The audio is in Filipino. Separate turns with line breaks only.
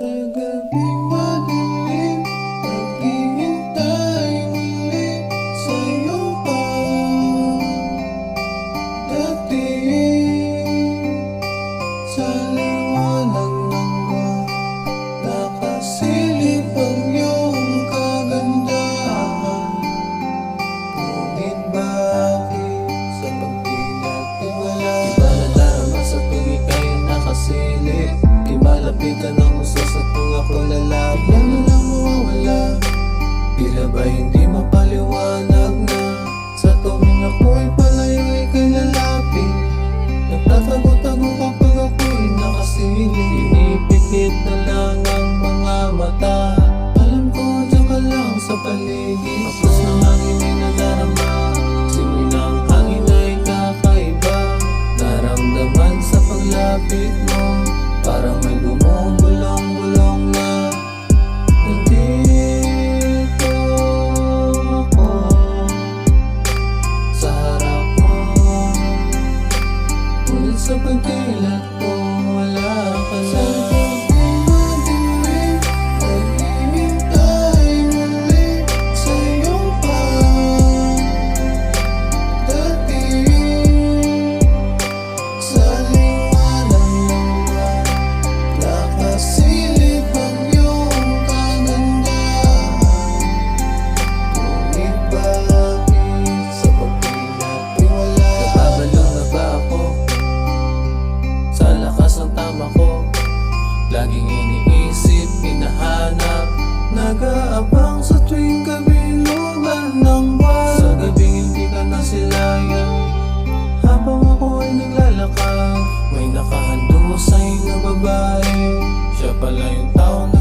Sa gabing madilim, naghihintay muli sa iyong pagdating. Sa liwanag ng buwan, nakasilip ang iyong kagandahan. Ngunit bakit sa pagpinagtiwala, iba na darama sa tuwing ika'y nakasilip? Di malapitan ang usas at kung ako lalapit, bigla na lang mawawala. Tila ba hindi mapaliwanag na sa tuwing ako'y palayo ika'y lalapit? Nagtatago-tago kapag ako'y nakasilip. Pinipikit na lang ang mga mata. Alam ko dyan ka lang sa paligid. Tapos ng hangin ay nadarama, simoy ng hangin ay kakaiba. Naramdaman sa paglapit mo, parang may bumubulong-bulong na nandito ako sa harap mo. Ngunit sa pagdilat ko, wala ka na. Laging iniisip, hinahanap, nag-aabang sa tuwing kabilugan ng buwan. Sa gabing hindi ka nasilayan, habang ako ay naglalakad, may nakahandusay na babae. Siya pala yung tao na